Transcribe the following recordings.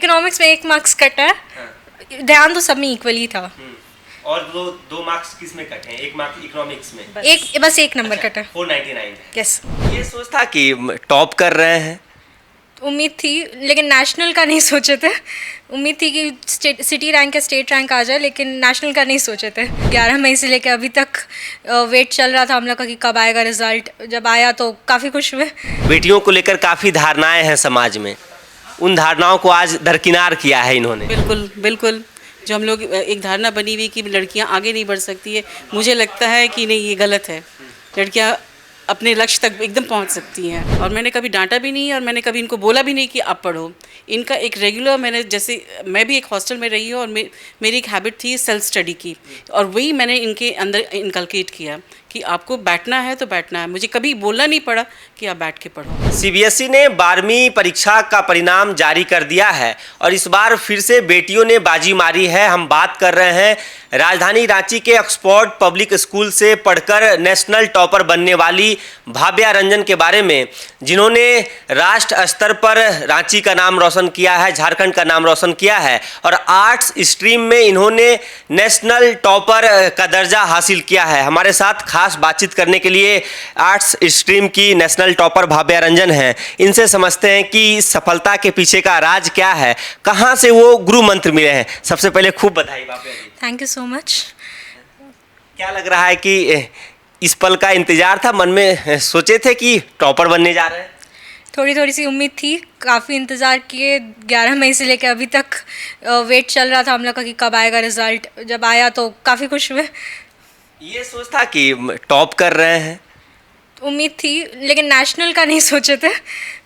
Economics में 1 marks कटा है। हाँ। ध्यान तो सब में इक्वली था। और दो मार्क्स किस में कटे हैं? 1 मार्क्स इकोनॉमिक्स में, बस एक नंबर कटा। 499। यस। ये सोच था कि टॉप कर रहे हैं। उम्मीद थी, लेकिन नेशनल का नहीं सोचे थे। उम्मीद थी कि सिटी रैंक या स्टेट रैंक आ जाए, लेकिन नेशनल का नहीं सोचे थे। 11 मई से लेकर अभी तक वेट चल रहा था हम लोग का कि कब आएगा रिजल्ट। जब आया तो काफ़ी खुश हुए। बेटियों को लेकर काफ़ी धारणाएं हैं समाज में, उन धारणाओं को आज दरकिनार किया है इन्होंने। बिल्कुल बिल्कुल। जो हम लोग एक धारणा बनी हुई कि लड़कियां आगे नहीं बढ़ सकती है, मुझे लगता है कि नहीं, ये गलत है। लड़कियां अपने लक्ष्य तक एकदम पहुंच सकती हैं। और मैंने कभी डांटा भी नहीं और मैंने कभी इनको बोला भी नहीं कि आप पढ़ो। इनका एक रेगुलर, मैंने जैसे मैं भी एक हॉस्टल में रही हूँ और मेरी एक हैबिट थी सेल्फ स्टडी की, और वही मैंने इनके अंदर इनकलकेट किया कि आपको बैठना है तो बैठना है। मुझे कभी बोलना नहीं पड़ा कि आप बैठ के पढ़ो। सीबीएसई ने 12वीं परीक्षा का परिणाम जारी कर दिया है और इस बार फिर से बेटियों ने बाजी मारी है। हम बात कर रहे हैं राजधानी रांची के ऑक्सफोर्ड पब्लिक स्कूल से पढ़कर नेशनल टॉपर बनने वाली भाव्या रंजन के बारे में, जिन्होंने राष्ट्र स्तर पर रांची का नाम रोशन किया है, झारखंड का नाम रोशन किया है और आर्ट्स स्ट्रीम में इन्होंने नेशनल टॉपर का दर्जा हासिल किया है। हमारे साथ खास बातचीत करने के लिए आर्ट्स स्ट्रीम की नेशनल टॉपर भाव्या रंजन हैं। इनसे समझते हैं कि सफलता के पीछे का राज क्या है, कहाँ से वो गुरु मंत्र मिले हैं। सबसे पहले खूब बधाई Bhavya ji. Thank you so much. क्या लग रहा है कि इस पल का इंतजार था, मन में सोचे थे कि टॉपर बनने जा रहे हैं? थोड़ी सी उम्मीद थी, काफ़ी इंतज़ार किए। 11 मई से लेकर अभी तक वेट चल रहा था हम लोग का कि कब आएगा रिजल्ट। जब आया तो काफ़ी खुश हुए। ये सोच था कि टॉप कर रहे हैं। उम्मीद थी, लेकिन नेशनल का नहीं सोचे थे।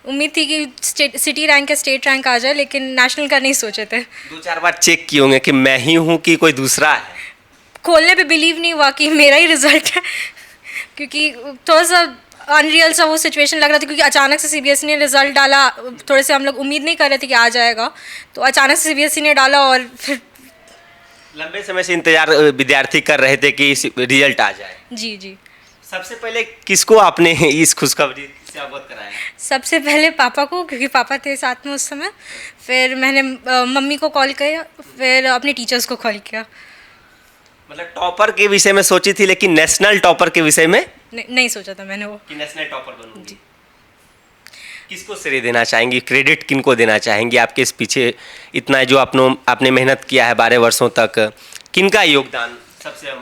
उम्मीद थी कि सिटी रैंक या स्टेट रैंक आ जाए, लेकिन नेशनल का नहीं सोचे थे। 2-4 बार चेक किए होंगे कि मैं ही हूँ कि कोई दूसरा है। खोलने पे बिलीव नहीं हुआ कि मेरा ही रिजल्ट है, क्योंकि थोड़ा सा अनरियल सा वो सिचुएशन लग रहा था, क्योंकि अचानक से सीबीएसई ने रिजल्ट डाला। थोड़े से हम लोग उम्मीद नहीं कर रहे थे कि आ जाएगा, तो अचानक से सीबीएसई ने डाला और फिर लंबे समय से इंतजार विद्यार्थी कर रहे थे कि रिजल्ट आ जाए। जी जी। सबसे पहले किसको आपने इस खुशखबरी से अवगत कराया? सबसे पहले पापा को, क्योंकि पापा थे साथ में उस समय। फिर मैंने मम्मी को कॉल किया, फिर अपने टीचर्स को कॉल किया। मतलब टॉपर के विषय में सोची थी, लेकिन नेशनल टॉपर के विषय में नहीं सोचा था मैंने वो कि नेशनल टॉपर बनूंगी। किसको श्रेय देना चाहेंगी, क्रेडिट किनको देना चाहेंगी आपके इस पीछे इतना जो आपने मेहनत किया है 12 वर्षों तक? किनका योगदान सबसे?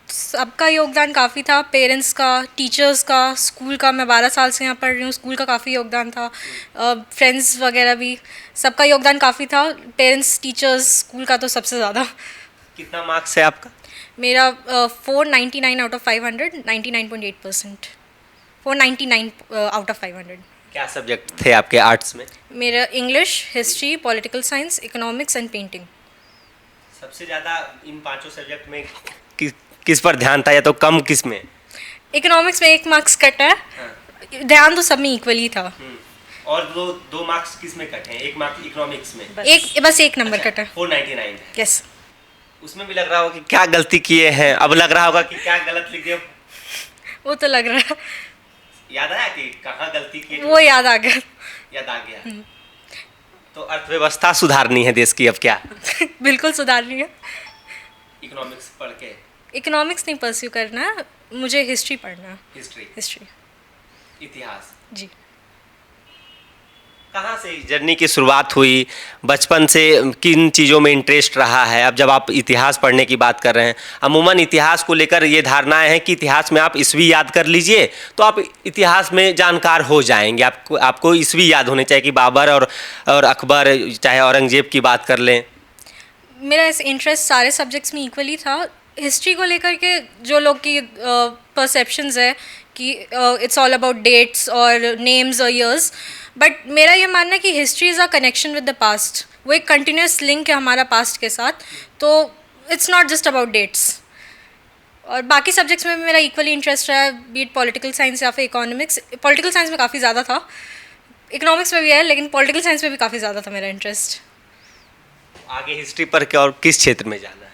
सबका योगदान काफ़ी था, पेरेंट्स का, टीचर्स का, स्कूल का। मैं 12 साल से यहाँ पढ़ रही हूँ, स्कूल का काफ़ी योगदान था। फ्रेंड्स वगैरह भी, सबका योगदान काफ़ी था। पेरेंट्स, टीचर्स, स्कूल का तो सबसे ज़्यादा। कितना मार्क्स है आपका? मेरा 499 आउट ऑफ 500, 99.8%। 499 out of 500। क्या सब्जेक्ट थे आपके आर्ट्स में? मेरा English, history, political science, economics and painting. सबसे ज़्यादा इन पांचों सब्जेक्ट में किस पर ध्यान था, या तो कम किस में? इकोनॉमिक्स में 1 मार्क्स कटा है। हाँ। ध्यान तो सब में इक्वली था। और दो मार्क्स किस में कटे हैं? 1 मार्क्स इकोनॉमिक्स में, बस एक नंबर कटा। 499। यस। उसमें भी लग रहा होगा कि क्या गलती किए हैं, अब लग रहा होगा कि क्या गलत लिख दिया। वो तो लग रहा है। याद आया कि कहाँ गलती की? वो याद आ गया। याद आ गया। तो अर्थव्यवस्था सुधारनी है देश की, अब क्या? बिल्कुल सुधार रही है। इकोनॉमिक्स पढ़ के? इकोनॉमिक्स नहीं परस्यू करना, मुझे हिस्ट्री पढ़ना है। हिस्ट्री, इतिहास। जी। कहाँ से जर्नी की शुरुआत हुई, बचपन से किन चीज़ों में इंटरेस्ट रहा है? अब जब आप इतिहास पढ़ने की बात कर रहे हैं, अमूमन इतिहास को लेकर ये धारणाएं हैं कि इतिहास में आप ईस्वी याद कर लीजिए तो आप इतिहास में जानकार हो जाएंगे। आपको ईस्वी याद होने चाहिए कि बाबर और अकबर, चाहे औरंगजेब की बात कर लें। मेरा इस इंटरेस्ट सारे सब्जेक्ट्स में इक्वली था। हिस्ट्री को लेकर के जो लोग की परसेप्शंस है कि इट्स ऑल अबाउट डेट्स और नेम्स और ईयर्स, बट मेरा ये मानना है कि history is a connection with the past. वो एक कंटिन्यूस लिंक है हमारा पास्ट के साथ, तो it's not just about dates. और बाकी सब्जेक्ट्स में भी मेरा इक्वली इंटरेस्ट रहा है, बीट पॉलिटिकल साइंस या फिर इकोनॉमिक्स। पॉलिटिकल साइंस में काफ़ी ज़्यादा था, इकोनॉमिक्स में भी है, लेकिन पॉलिटिकल साइंस में भी काफ़ी ज़्यादा था मेरा इंटरेस्ट। आगे हिस्ट्री पर क्या और किस क्षेत्र में जाना है?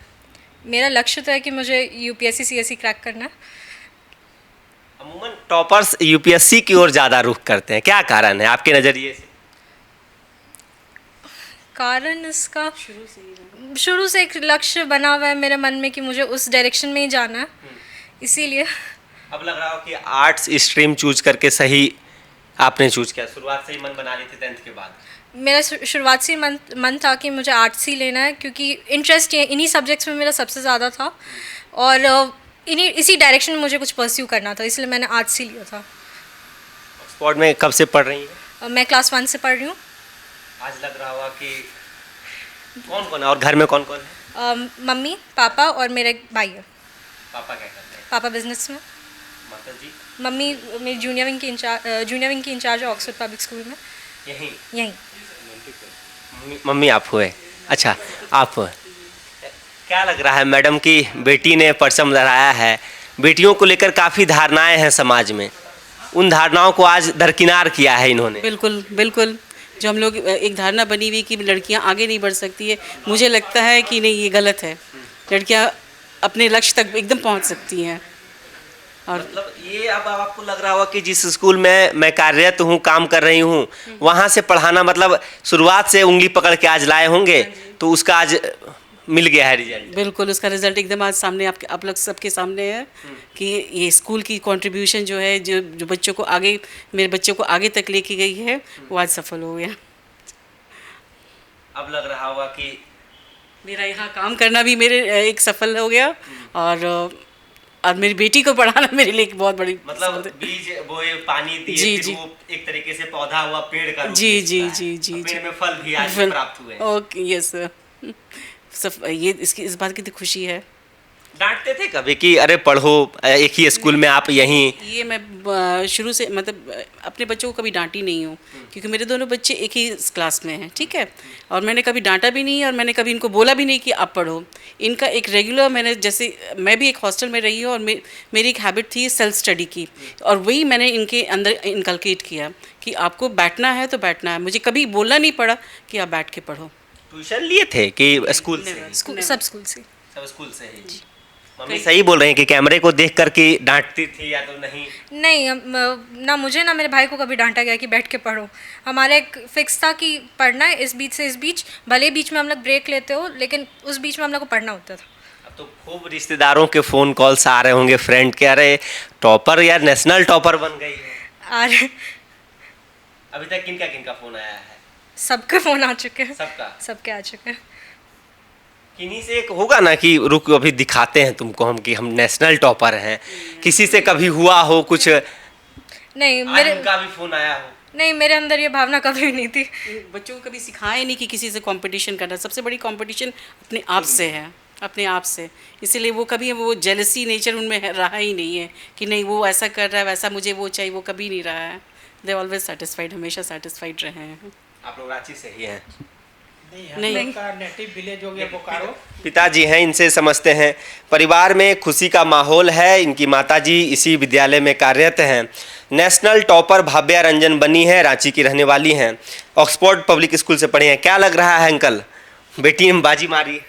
मेरा लक्ष्य तो है कि मुझे यूपीएससी सीएसई क्रैक करना है। अमूमन टॉपर्स यूपीएससी की ओर ज़्यादा रुख करते हैं, क्या कारण है आपके नज़रिए से? कारण इसका शुरू से एक लक्ष्य बना हुआ है मेरे मन में कि मुझे उस डायरेक्शन में ही जाना है, इसीलिए। अब लग रहा हो कि आर्ट्स स्ट्रीम चूज करके सही आपने चूज किया, शुरुआत से ही मन बना ली थी 10th के बाद? मेरा शुरुआत से मन था कि मुझे आर्ट्स ही लेना है, क्योंकि इंटरेस्ट इन्हीं सब्जेक्ट्स में मेरा सबसे ज़्यादा था और इसी डायरेक्शन में मुझे कुछ परस्यू करना था, इसलिए मैंने आर्ट्स ही लिया था। ऑक्सफोर्ड में कब से पढ़ रही हैं? मैं क्लास 1 से पढ़ रही हूँ। आज लग रहा होगा कि कौन कौन है और घर में कौन कौन है? मम्मी, पापा और मेरा एक भाई है। पापा क्या करते हैं? पापा बिजनेस में। माता जी? मम्मी मेरी जूनियर विंग की इंचार्ज है ऑक्सफोर्ड पब्लिक स्कूल में। यहीं। मम्मी आप हुए? अच्छा, आप हुए। क्या लग रहा है मैडम की बेटी ने परचम लहराया है, बेटियों को लेकर काफ़ी धारणाएं हैं समाज में, उन धारणाओं को आज दरकिनार किया है इन्होंने। बिल्कुल बिल्कुल। जो हम लोग एक धारणा बनी हुई कि लड़कियां आगे नहीं बढ़ सकती है, मुझे लगता है कि नहीं, ये गलत है। लड़कियां अपने लक्ष्य तक एकदम पहुंच सकती हैं। और मतलब ये अब आपको लग रहा होगा कि जिस स्कूल में मैं कार्यरत हूँ, काम कर रही हूँ, वहाँ से पढ़ाना मतलब शुरुआत से उंगली पकड़ के आज लाए होंगे, तो उसका आज मिल गया है रिजल्ट। बिल्कुल, उसका रिजल्ट एकदम आज सामने आप लोग सबके सामने है कि ये स्कूल की कंट्रीब्यूशन जो है, जो बच्चों को आगे, मेरे बच्चों को आगे तक लेके गई है, वो आज सफल हो गया। अब लग रहा होगा कि मेरा यहाँ काम करना भी मेरे एक सफल हो गया और मेरी बेटी को पढ़ाना मेरे लिए एक बहुत बड़ी मतलब बीज बोए, पानी दिए, जी, फिर जी। वो एक तरीके से पौधा हुआ, पेड़ का रूप जी ले जी चुका है। जी जी अब जी पेड़ में फल भी आज फल- प्राप्त हुए हैं। Okay, yes sir. सब ये इस बात की तो खुशी है। डांटते थे कभी कि अरे पढ़ो, एक ही स्कूल में आप यहीं? ये मैं शुरू से मतलब अपने बच्चों को कभी डांटी नहीं हूँ, क्योंकि मेरे दोनों बच्चे एक ही क्लास में हैं, ठीक है। और मैंने कभी डांटा भी नहीं और मैंने कभी इनको बोला भी नहीं कि आप पढ़ो। इनका एक रेगुलर, मैंने जैसे मैं भी एक हॉस्टल में रही हूँ और मेरी एक हैबिट थी सेल्फ स्टडी की, और वही मैंने इनके अंदर इनकलकेट किया कि आपको बैठना है तो बैठना है। मुझे कभी बोलना नहीं पड़ा कि आप बैठ के पढ़ो। ट्यूशन लिए थे कि स्कूल से? सब स्कूल से। सब स्कूल से ही। मम्मी सही बोल रहे हैं कि कैमरे को देख कर के डांटती थी या तो नहीं? नहीं, ना मुझे ना मेरे भाई को कभी डांटा गया कि बैठ के पढ़ो। हमारा एक फिक्स था कि पढ़ना है इस बीच से इस बीच, भले बीच में हम लोग ब्रेक लेते हो, लेकिन उस बीच में हम लोग को पढ़ना होता था। अब तो खूब रिश्तेदारों के फ़ोन कॉल्स आ रहे होंगे, फ्रेंड के, अरे टॉपर यार, नेशनल टॉपर बन गई है। और अभी तक किनका किनका फ़ोन आया है? सबके फ़ोन आ चुके हैं। सबका? सबके आ चुके हैं। किन्हीं से एक होगा ना कि रुक अभी दिखाते हैं तुमको हम कि हम नेशनल टॉपर हैं, किसी से कभी हुआ हो कुछ? नहीं आज मेरे उनका भी फ़ोन आया हो? नहीं, मेरे अंदर ये भावना कभी भी नहीं थी। बच्चों को कभी सिखाया नहीं कि किसी से कंपटीशन करना। सबसे बड़ी कंपटीशन अपने आप से है, अपने आप से। इसीलिए वो कभी वो जेलसी नेचर उनमें रहा ही नहीं है कि नहीं वो ऐसा कर रहा है, वैसा मुझे वो चाहिए, वो कभी नहीं रहा है। दे ऑलवेज सेटिस्फाइड, हमेशा सेटिस्फाइड रहे हैं। आप लोग रांची से ही हैं? नहीं। हम लोग का नेटिव विलेज हो गया बोकारो। पिताजी हैं, इनसे समझते हैं। परिवार में खुशी का माहौल है। इनकी माताजी इसी विद्यालय में कार्यरत हैं। नेशनल टॉपर भाव्या रंजन बनी है, रांची की रहने वाली हैं, ऑक्सफोर्ड पब्लिक स्कूल से पढ़े हैं। क्या लग रहा है अंकल, बेटी ने बाजी मारी?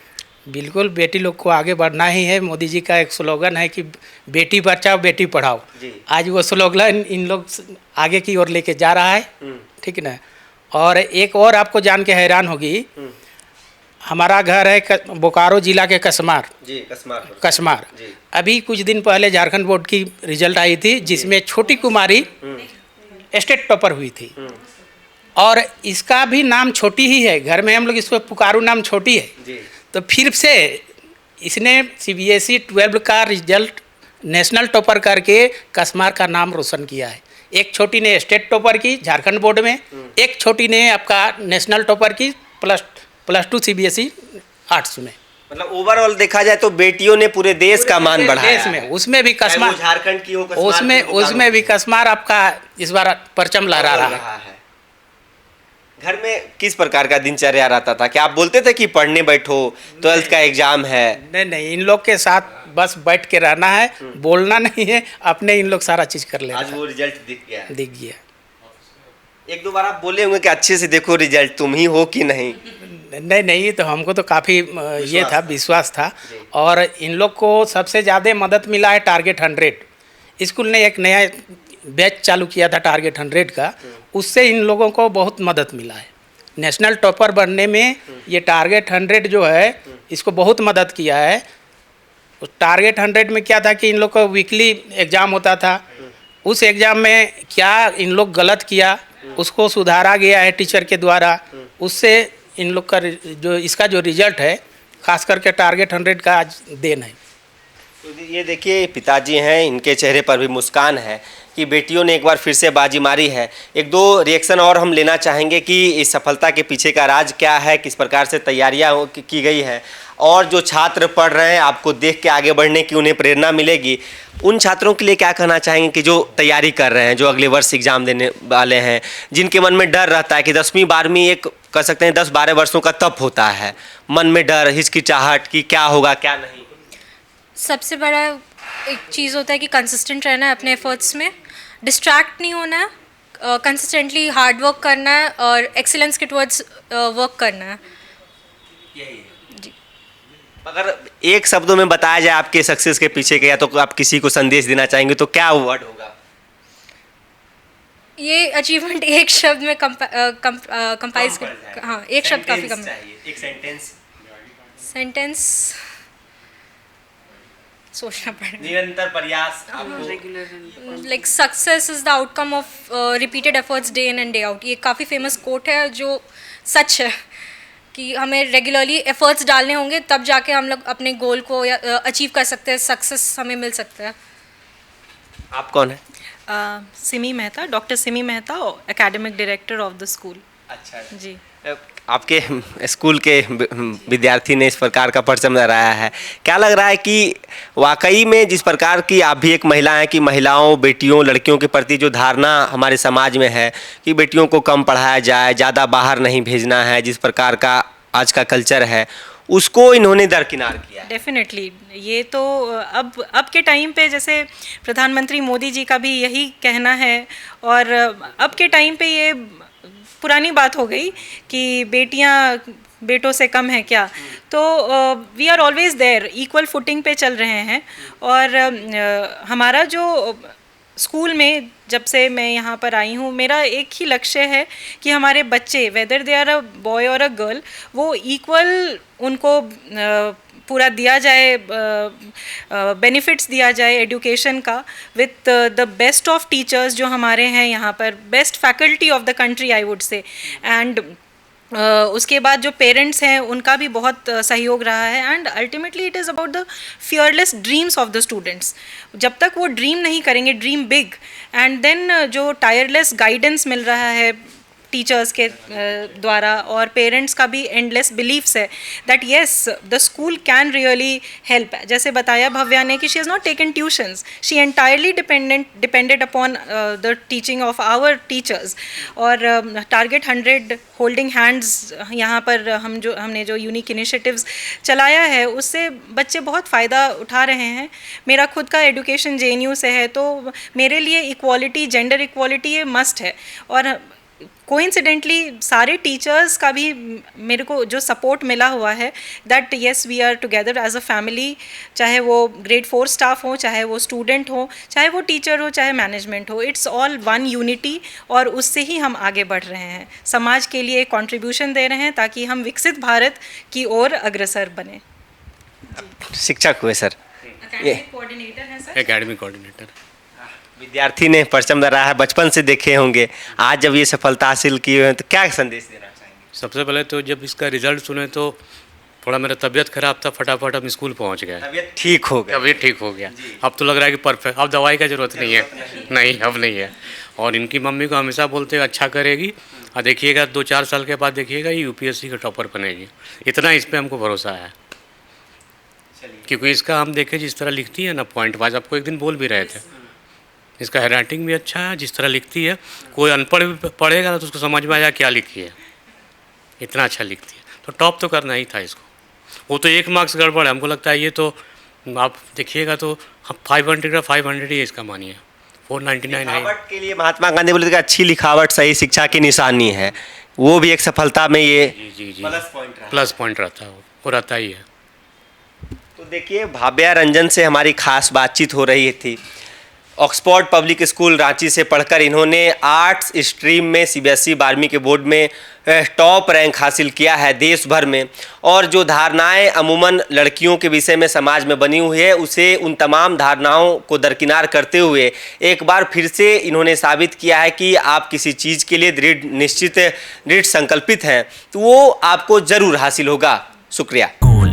बिल्कुल, बेटी लोग को आगे बढ़ना ही है। मोदी जी का एक स्लोगन है कि बेटी बचाओ बेटी पढ़ाओ। जी। आज वो स्लोगन इन लोग आगे की ओर लेके जा रहा है, ठीक है ना। और एक और आपको जान के हैरान होगी, हमारा घर है बोकारो जिला के कसमार। जी, कसमार। जी। अभी कुछ दिन पहले झारखंड बोर्ड की रिजल्ट आई थी, जिसमें छोटी कुमारी स्टेट टॉपर हुई थी। और इसका भी नाम छोटी ही है, घर में हम लोग इसको पुकारू नाम छोटी है। जी। तो फिर से इसने CBSE 12 का रिजल्ट नेशनल टॉपर करके कसमार का नाम रोशन किया है। एक छोटी ने स्टेट टॉपर की झारखंड बोर्ड में, एक छोटी ने आपका नेशनल टॉपर की +2 CBSE आर्ट्स में। मतलब ओवरऑल देखा जाए तो बेटियों ने पूरे देश का मान बढ़ाया देश में, उसमें भी चाहे वो कसमार, झारखंड की हो, कसमार उसमें की हो, उसमें भी कसमार आपका इस बार परचम लहरा रहा है। घर में किस प्रकार का दिनचर्या रहता था? क्या आप बोलते थे कि पढ़ने बैठो, 12th का एग्जाम है? नहीं, इन लोग के साथ बस बैठ के रहना है, बोलना नहीं है, अपने इन लोग सारा चीज़ कर लेना आज वो रिजल्ट दिख गया है। दिख गया। एक दो बार आप बोले होंगे कि अच्छे से देखो रिजल्ट तुम ही हो कि नहीं? नहीं, तो हमको तो काफ़ी ये था, विश्वास था। और इन लोग को सबसे ज़्यादा मदद मिला है टारगेट 100। स्कूल ने एक नया बैच चालू किया था टारगेट 100 का, उससे इन लोगों को बहुत मदद मिला है। नेशनल टॉपर बनने में ये टारगेट 100 जो है इसको बहुत मदद किया है। उस टारगेट 100 में क्या था कि इन लोग का वीकली एग्ज़ाम होता था, उस एग्ज़ाम में क्या इन लोग गलत किया उसको सुधारा गया है टीचर के द्वारा, उससे इन लोग का जो इसका जो रिजल्ट है खास करके टारगेट 100 का आज देन है। तो ये देखिए पिताजी हैं, इनके चेहरे पर भी मुस्कान है कि बेटियों ने एक बार फिर से बाजी मारी है। एक दो रिएक्शन और हम लेना चाहेंगे कि इस सफलता के पीछे का राज क्या है, किस प्रकार से तैयारियां की गई है और जो छात्र पढ़ रहे हैं आपको देख के आगे बढ़ने की उन्हें प्रेरणा मिलेगी। उन छात्रों के लिए क्या कहना चाहेंगे कि जो तैयारी कर रहे हैं, जो अगले वर्ष एग्ज़ाम देने वाले हैं, जिनके मन में डर रहता है कि 10वीं 12वीं एक कह सकते हैं 10-12 वर्षों का तप होता है, मन में डर हिचकिचाहट कि क्या होगा क्या नहीं। सबसे बड़ा एक चीज़ होता है कि कंसिस्टेंट रहना है अपने एफर्ट्स में, डिस्ट्रैक्ट नहीं होना है, कंसिस्टेंटली हार्ड वर्क करना है और एक्सीलेंस के टुवर्ड्स वर्क करना है। यही है। अगर एक शब्दों में बताया जाए आपके सक्सेस के पीछे का, या तो आप किसी को संदेश देना चाहेंगे तो क्या वर्ड होगा? ये अचीवमेंट एक शब्द में कंपाइज कर, हाँ एक शब्द काफ़ी कम है। एक सेंटेंस सेंटेंस सोचना पड़ेगा। निरंतर प्रयास आपको like success is the outcome of repeated efforts day in and day out. ये काफ़ी फेमस कोट है जो सच है कि हमें रेगुलरली एफर्ट्स डालने होंगे तब जाके हम लोग अपने गोल को अचीव कर सकते हैं, सक्सेस हमें मिल सकता है। आप कौन है? Simi Mehta, doctor Simi Mehta, academic director of the school. अच्छा जी। आपके स्कूल के विद्यार्थी ने इस प्रकार का परचम लहराया है, क्या लग रहा है कि वाकई में जिस प्रकार की आप भी एक महिला हैं कि महिलाओं, बेटियों, लड़कियों के प्रति जो धारणा हमारे समाज में है कि बेटियों को कम पढ़ाया जाए, ज़्यादा बाहर नहीं भेजना है, जिस प्रकार का आज का कल्चर है उसको इन्होंने दरकिनार किया है। डेफिनेटली ये तो अब के टाइम पे जैसे प्रधानमंत्री मोदी जी का भी यही कहना है और अब के टाइम पे ये पुरानी बात हो गई कि बेटियां बेटों से कम है क्या। तो we are always there, equal footing पे चल रहे हैं। और हमारा जो स्कूल में जब से मैं यहाँ पर आई हूँ मेरा एक ही लक्ष्य है कि हमारे बच्चे whether they are a boy और अ गर्ल वो इक्वल उनको पूरा दिया जाए, बेनिफिट्स दिया जाए एजुकेशन का with the best of teachers जो हमारे हैं यहाँ पर, best faculty of the country I would say. And उसके बाद जो पेरेंट्स हैं उनका भी बहुत सहयोग रहा है। And ultimately it is about the fearless dreams of the students. जब तक वो ड्रीम नहीं करेंगे, ड्रीम बिग, एंड देन जो टायरलेस गाइडेंस मिल रहा है टीचर्स के द्वारा और पेरेंट्स का भी एंडलेस बिलीव्स है that yes the school can really help. जैसे बताया भव्या ने कि she has not taken tuitions, she entirely depended upon the teaching of our teachers. और टारगेट 100 होल्डिंग हैंड्स यहाँ पर हमने जो यूनिक इनिशिएटिव्स चलाया है उससे बच्चे बहुत फ़ायदा उठा रहे हैं। मेरा खुद का एजुकेशन JNU से है तो मेरे लिए इक्वालिटी, जेंडर इक्वालिटी ये मस्ट है। और कोइंसिडेंटली सारे टीचर्स का भी मेरे को जो सपोर्ट मिला हुआ है that yes we are together as a family, चाहे वो ग्रेड 4 स्टाफ हो, चाहे वो स्टूडेंट हो, चाहे वो टीचर हो, चाहे मैनेजमेंट हो, इट्स ऑल वन यूनिटी। और उससे ही हम आगे बढ़ रहे हैं, समाज के लिए कंट्रीब्यूशन दे रहे हैं ताकि हम विकसित भारत की ओर अग्रसर बने। शिक्षक हुए सर, एकेडमिक कोऑर्डिनेटर हैं सर। Academic coordinator. विद्यार्थी ने परचम लहराया है, बचपन से देखे होंगे, आज जब ये सफलता हासिल किए हैं तो क्या संदेश देना चाहेंगे? सबसे पहले तो जब इसका रिजल्ट सुने तो थोड़ा मेरा तबीयत खराब था, फटाफट हम स्कूल पहुंच गए। तबीयत ठीक हो गई? तबीयत ठीक हो गया। अब तो लग रहा है कि परफेक्ट, अब दवाई का ज़रूरत नहीं है। नहीं, अब नहीं है। और इनकी मम्मी को हमेशा बोलते हैं अच्छा करेगी और देखिएगा 2-4 साल के बाद देखिएगा ये UPSC का टॉपर बनेगी। इतना इस पर हमको भरोसा है क्योंकि इसका हम देखें जिस तरह लिखती है ना, पॉइंट वाइज, आपको एक दिन बोल भी रहे थे, इसका हैंडराइटिंग भी अच्छा है, जिस तरह लिखती है कोई अनपढ़ भी पढ़ेगा ना तो उसको समझ में आएगा क्या लिखी है, इतना अच्छा लिखती है। तो टॉप तो करना ही था इसको। वो तो 1 मार्क्स गड़बड़ है, हमको लगता है ये तो आप देखिएगा तो 500 का 500 ही है इसका, मानिए 499 है। लिखावट के लिए महात्मा गांधी बोलते थे अच्छी लिखावट सही शिक्षा की निशानी है, वो भी एक सफलता में ये जी प्लस पॉइंट रहता है, वो रहता ही है। तो देखिए भाव्या रंजन से हमारी खास बातचीत हो रही थी ऑक्सफोर्ड पब्लिक स्कूल रांची से पढ़कर इन्होंने आर्ट्स स्ट्रीम में सीबीएसई 12वीं के बोर्ड में टॉप रैंक हासिल किया है देश भर में। और जो धारणाएं अमूमन लड़कियों के विषय में समाज में बनी हुई है, उसे उन तमाम धारणाओं को दरकिनार करते हुए एक बार फिर से इन्होंने साबित किया है कि आप किसी चीज़ के लिए दृढ़ संकल्पित हैं तो वो आपको ज़रूर हासिल होगा। शुक्रिया।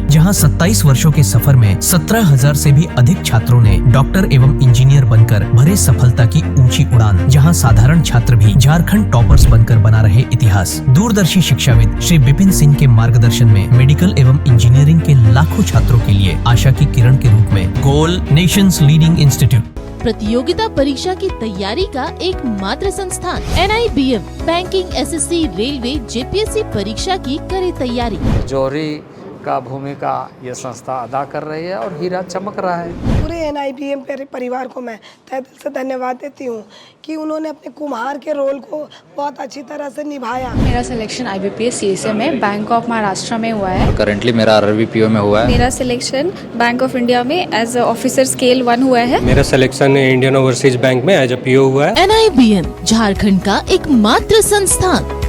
जहां 27 वर्षों के सफर में 17,000 से भी अधिक छात्रों ने डॉक्टर एवं इंजीनियर बनकर भरे सफलता की ऊंची उड़ान, जहां साधारण छात्र भी झारखंड टॉपर्स बनकर बना रहे इतिहास। दूरदर्शी शिक्षाविद श्री विपिन सिंह के मार्गदर्शन में मेडिकल एवं इंजीनियरिंग के लाखों छात्रों के लिए आशा की किरण के रूप में गोल नेशंस लीडिंग इंस्टीट्यूट प्रतियोगिता परीक्षा की तैयारी का एकमात्र संस्थान NIBM banking, SSC, railway, JPSC परीक्षा की करे तैयारी। जौहरी का भूमिका ये संस्था अदा कर रही है और हीरा चमक रहा है। पूरे NIBM परिवार को मैं तहे दिल से धन्यवाद देती हूँ कि उन्होंने अपने कुम्हार के रोल को बहुत अच्छी तरह से निभाया। मेरा सिलेक्शन IBPS CSA में बैंक ऑफ महाराष्ट्र में हुआ है। करंटली मेरा RRBPO में हुआ है। मेरा सिलेक्शन बैंक ऑफ इंडिया में एज ऑफिसर स्केल 1 हुआ है। मेरा सिलेक्शन इंडियन ओवरसीज बैंक में एज PO हुआ है। NIBM झारखंड का एकमात्र संस्थान।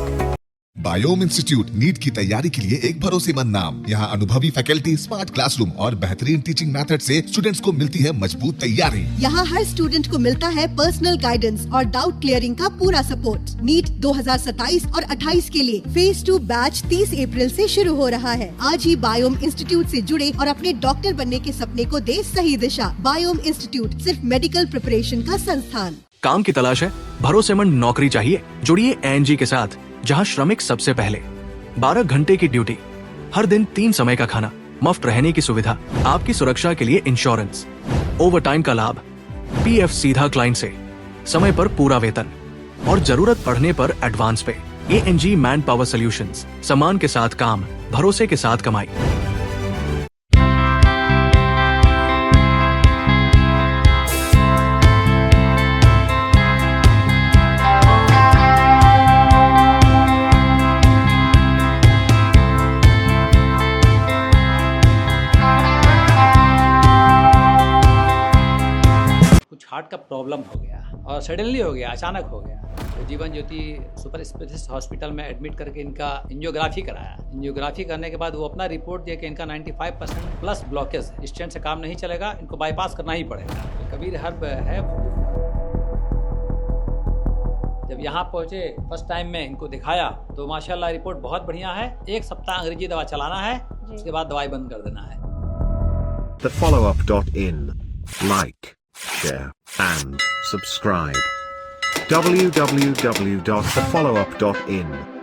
बायोम इंस्टीट्यूट नीट की तैयारी के लिए एक भरोसेमंद नाम। यहाँ अनुभवी फैकल्टी, स्मार्ट क्लासरूम और बेहतरीन टीचिंग मेथड से स्टूडेंट्स को मिलती है मजबूत तैयारी। यहाँ हर स्टूडेंट को मिलता है पर्सनल गाइडेंस और डाउट क्लियरिंग का पूरा सपोर्ट। नीट 2027 और 28 के लिए फेज 2 बैच 30 अप्रैल से शुरू हो रहा है। आज ही बायोम इंस्टीट्यूट से जुड़े और अपने डॉक्टर बनने के सपने को दे सही दिशा। बायोम इंस्टीट्यूट सिर्फ मेडिकल प्रिपरेशन का संस्थान। काम की तलाश है, भरोसेमंद नौकरी चाहिए? जुड़िए ANG के साथ, जहां श्रमिक सबसे पहले। 12 घंटे की ड्यूटी, हर दिन 3 समय का खाना, मुफ्त रहने की सुविधा, आपकी सुरक्षा के लिए इंश्योरेंस, ओवर टाइम का लाभ, PF सीधा क्लाइंट से, समय पर पूरा वेतन और जरूरत पड़ने पर एडवांस पे। ANG मैन पावर सॉल्यूशंस, सम्मान के साथ काम, भरोसे के साथ कमाई। हार्ट का प्रॉब्लम हो गया और सडनली हो गया, अचानक हो गया। तो Jeevan Jyoti super specialist hospital में एडमिट करके इनका एंजियोग्राफी कराया। एंजियोग्राफी करने के बाद वो अपना रिपोर्ट दिया कि इनका 95% प्लस ब्लॉकेज, स्टेंट से काम नहीं चलेगा, इनको बाईपास करना ही पड़ेगा। कबीर हर्ब है। जब यहाँ पहुँचे फर्स्ट टाइम में इनको दिखाया तो माशाल्लाह रिपोर्ट बहुत बढ़िया है। 1 सप्ताह अंग्रेजी दवा चलाना है, उसके बाद दवाई बंद कर देना है। thefollowup.in Like, share and subscribe. www.thefollowup.in